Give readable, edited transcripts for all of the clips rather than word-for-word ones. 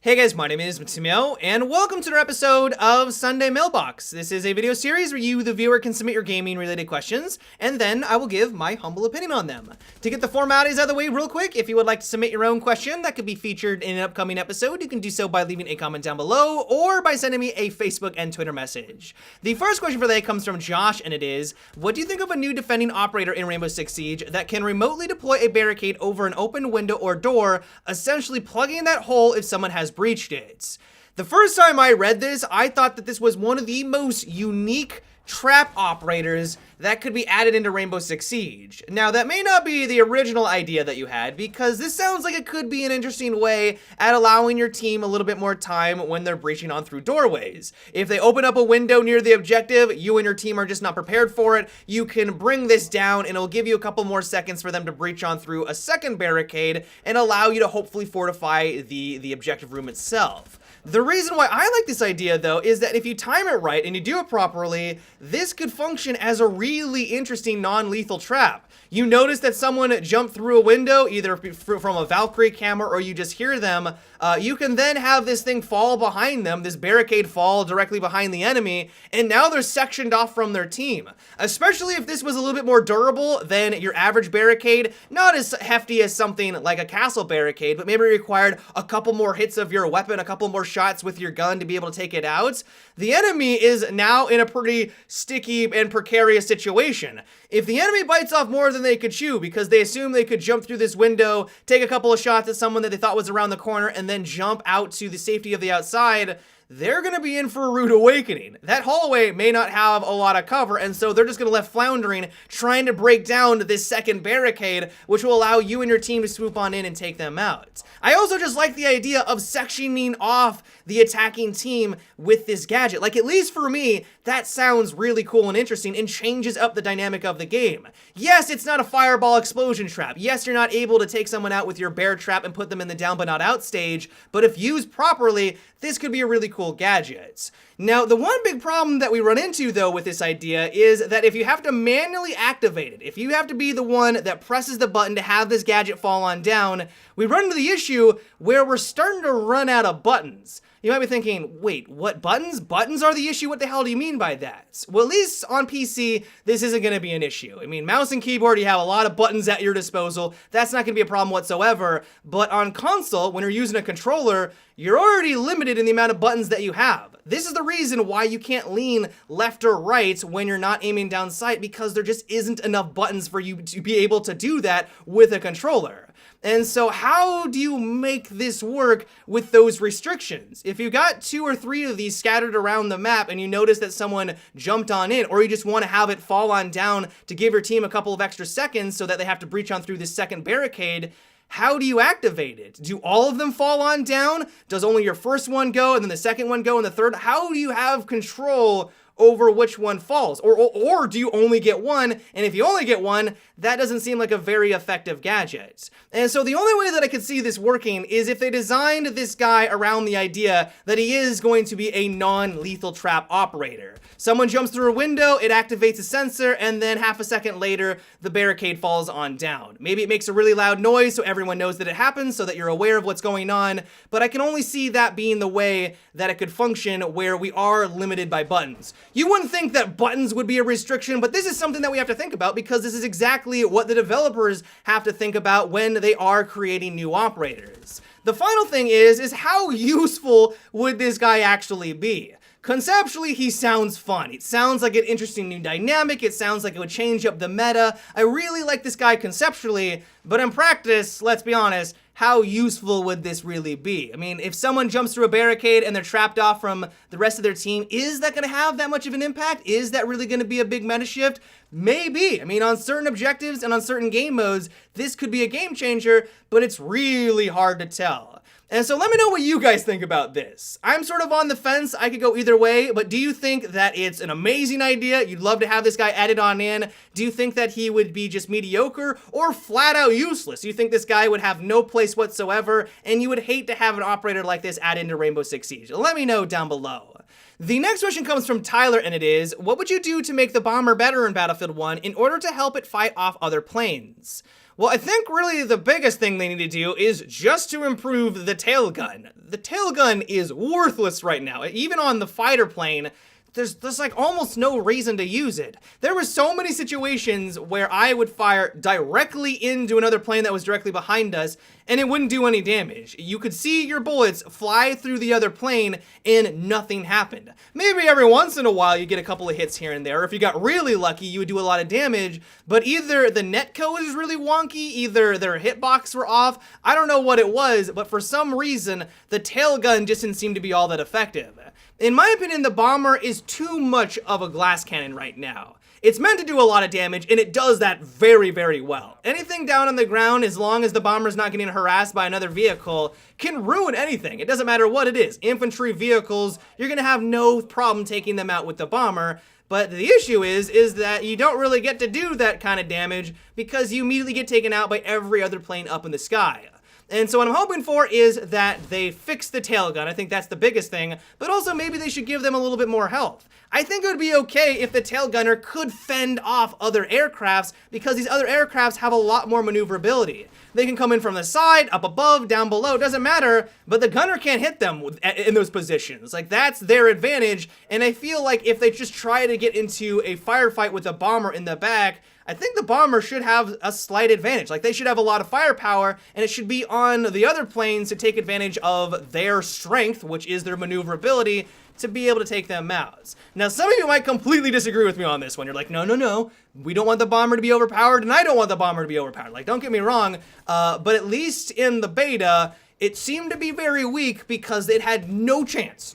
Hey guys, my name is Matteo, and welcome to another episode of Sunday Mailbox. This is a video series where you, the viewer, can submit your gaming-related questions, and then I will give my humble opinion on them. To get the formalities out of the way real quick, if you would like to submit your own question that could be featured in an upcoming episode, you can do so by leaving a comment down below, or by sending me a Facebook and Twitter message. The first question for the day comes from Josh, and it is, what do you think of a new defending operator in Rainbow Six Siege that can remotely deploy a barricade over an open window or door, essentially plugging that hole if someone has breached it? The first time I read this, I thought that this was one of the most unique trap operators that could be added into Rainbow Six Siege. Now, that may not be the original idea that you had, because this sounds like it could be an interesting way at allowing your team a little bit more time when they're breaching on through doorways. If they open up a window near the objective, you and your team are just not prepared for it, you can bring this down and it'll give you a couple more seconds for them to breach on through a second barricade and allow you to hopefully fortify the objective room itself. The reason why I like this idea, though, is that if you time it right and you do it properly, this could function as a really interesting non-lethal trap. You notice that someone jumped through a window, either from a Valkyrie camera or you just hear them, you can then have this thing fall behind them, this barricade fall directly behind the enemy, and now they're sectioned off from their team. Especially if this was a little bit more durable than your average barricade, not as hefty as something like a castle barricade, but maybe required a couple more hits of your weapon, a couple more shots with your gun to be able to take it out. The enemy is now in a pretty sticky and precarious situation. If the enemy bites off more than they could chew because they assume they could jump through this window, take a couple of shots at someone that they thought was around the corner, and then jump out to the safety of the outside, they're going to be in for a rude awakening. That hallway may not have a lot of cover, and so they're just going to left floundering, trying to break down this second barricade, which will allow you and your team to swoop on in and take them out. I also just like the idea of sectioning off the attacking team with this gadget. Like, at least for me, that sounds really cool and interesting and changes up the dynamic of the game. Yes, it's not a fireball explosion trap. Yes, you're not able to take someone out with your bear trap and put them in the down but not out stage, but if used properly, this could be a really cool gadget. Now, the one big problem that we run into, though, with this idea is that if you have to manually activate it, if you have to be the one that presses the button to have this gadget fall on down, we run into the issue where we're starting to run out of buttons. You might be thinking, wait, what buttons? Buttons are the issue? What the hell do you mean by that? Well, at least on PC, this isn't going to be an issue. I mean, mouse and keyboard, you have a lot of buttons at your disposal. That's not going to be a problem whatsoever. But on console, when you're using a controller, you're already limited in the amount of buttons that you have. This is the reason why you can't lean left or right when you're not aiming down sight, because there just isn't enough buttons for you to be able to do that with a controller. And so how do you make this work with those restrictions? If you got 2 or 3 of these scattered around the map and you notice that someone jumped on in, or you just want to have it fall on down to give your team a couple of extra seconds so that they have to breach on through this second barricade, how do you activate it? Do all of them fall on down? Does only your first one go and then the second one go and the third? How do you have control over which one falls? Or do you only get one? And if you only get one, that doesn't seem like a very effective gadget. And so the only way that I could see this working is if they designed this guy around the idea that he is going to be a non-lethal trap operator. Someone jumps through a window, it activates a sensor, and then half a second later, the barricade falls on down. Maybe it makes a really loud noise so everyone knows that it happens, so that you're aware of what's going on, but I can only see that being the way that it could function where we are limited by buttons. You wouldn't think that buttons would be a restriction, but this is something that we have to think about because this is exactly what the developers have to think about when they are creating new operators. The final thing is how useful would this guy actually be? Conceptually, he sounds fun. It sounds like an interesting new dynamic. It sounds like it would change up the meta. I really like this guy conceptually, but in practice, let's be honest, how useful would this really be? I mean, if someone jumps through a barricade and they're trapped off from the rest of their team, is that going to have that much of an impact? Is that really going to be a big meta shift? Maybe. I mean, on certain objectives and on certain game modes, this could be a game changer, but it's really hard to tell. And so let me know what you guys think about this. I'm sort of on the fence. I could go either way, but do you think that it's an amazing idea? You'd love to have this guy added on in? Do you think that he would be just mediocre or flat out useless? Do you think this guy would have no place whatsoever and you would hate to have an operator like this add into Rainbow Six Siege? Let me know down below. The next question comes from Tyler, and it is, what would you do to make the bomber better in Battlefield 1 in order to help it fight off other planes? Well, I think really the biggest thing they need to do is just to improve the tail gun. The tail gun is worthless right now. Even on the fighter plane, there's like almost no reason to use it. There were so many situations where I would fire directly into another plane that was directly behind us, and it wouldn't do any damage. You could see your bullets fly through the other plane and nothing happened. Maybe every once in a while you get a couple of hits here and there, or if you got really lucky you would do a lot of damage, but either the netcode is really wonky, either their hitbox were off, I don't know what it was, but for some reason the tail gun just didn't seem to be all that effective. In my opinion, the bomber is too much of a glass cannon right now. It's meant to do a lot of damage, and it does that very, very well. Anything down on the ground, as long as the bomber's not getting harassed by another vehicle, can ruin anything. It doesn't matter what it is. Infantry vehicles, you're gonna have no problem taking them out with the bomber. But the issue is that you don't really get to do that kind of damage because you immediately get taken out by every other plane up in the sky. And so what I'm hoping for is that they fix the tail gun. I think that's the biggest thing, but also maybe they should give them a little bit more health. I think it would be okay if the tail gunner could fend off other aircrafts because these other aircrafts have a lot more maneuverability. They can come in from the side, up above, down below, doesn't matter, but the gunner can't hit them in those positions. Like, that's their advantage, and I feel like if they just try to get into a firefight with a bomber in the back, I think the bomber should have a slight advantage. Like, they should have a lot of firepower, and it should be on the other planes to take advantage of their strength, which is their maneuverability, to be able to take them out. Now, some of you might completely disagree with me on this one. You're like, no, we don't want the bomber to be overpowered, and I don't want the bomber to be overpowered. Like, don't get me wrong, but at least in the beta, it seemed to be very weak because it had no chance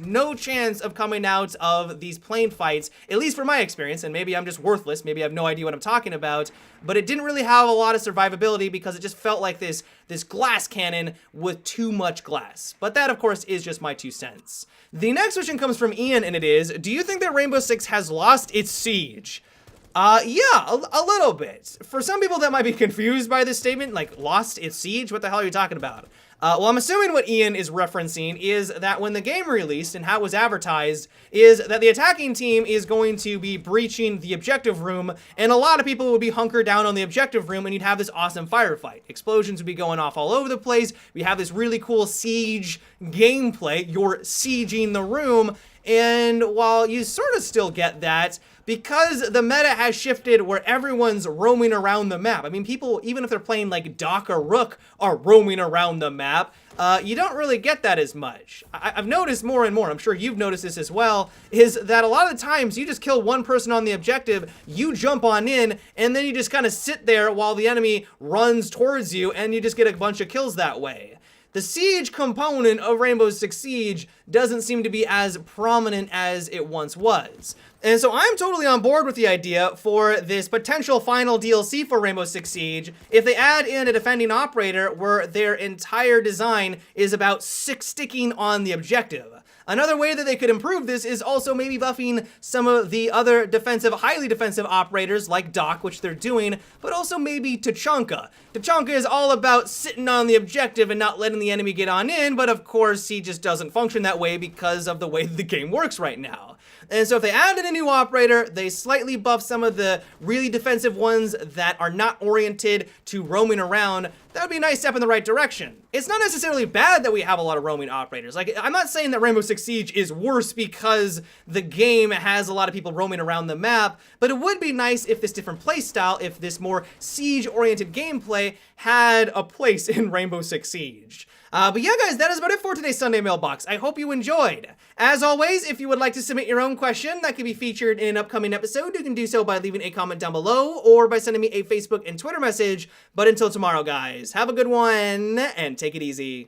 of coming out of these plane fights, at least from my experience, and maybe I'm just worthless, maybe I have no idea what I'm talking about, but it didn't really have a lot of survivability because it just felt like this glass cannon with too much glass. But that, of course, is just my 2 cents. The next question comes from Ian, and it is, do you think that Rainbow Six has lost its siege? Yeah, a little bit. For some people that might be confused by this statement, like, lost its siege? What the hell are you talking about? Well, I'm assuming what Ian is referencing is that when the game released and how it was advertised is that the attacking team is going to be breaching the objective room, and a lot of people would be hunkered down on the objective room, and you'd have this awesome firefight. Explosions would be going off all over the place. We have this really cool siege gameplay. You're sieging the room, and while you sort of still get that, because the meta has shifted where everyone's roaming around the map. I mean, people, even if they're playing like Doc or Rook, are roaming around the map. You don't really get that as much. I've noticed more and more, I'm sure you've noticed this as well, is that a lot of the times you just kill one person on the objective, you jump on in, and then you just kind of sit there while the enemy runs towards you, and you just get a bunch of kills that way. The siege component of Rainbow Six Siege doesn't seem to be as prominent as it once was. And so I'm totally on board with the idea for this potential final DLC for Rainbow Six Siege if they add in a defending operator where their entire design is about sticking on the objective. Another way that they could improve this is also maybe buffing some of the other defensive, highly defensive operators like Doc, which they're doing, but also maybe Tachanka. Tachanka is all about sitting on the objective and not letting the enemy get on in, but of course he just doesn't function that way because of the way the game works right now. And so if they added a new operator, they slightly buff some of the really defensive ones that are not oriented to roaming around, that would be a nice step in the right direction. It's not necessarily bad that we have a lot of roaming operators. Like, I'm not saying that Rainbow Six Siege is worse because the game has a lot of people roaming around the map, but it would be nice if this different playstyle, if this more siege-oriented gameplay had a place in Rainbow Six Siege. But yeah, guys, that is about it for today's Sunday Mailbox. I hope you enjoyed. As always, if you would like to submit your own question that could be featured in an upcoming episode, you can do so by leaving a comment down below or by sending me a Facebook and Twitter message. But until tomorrow, guys, have a good one and take it easy.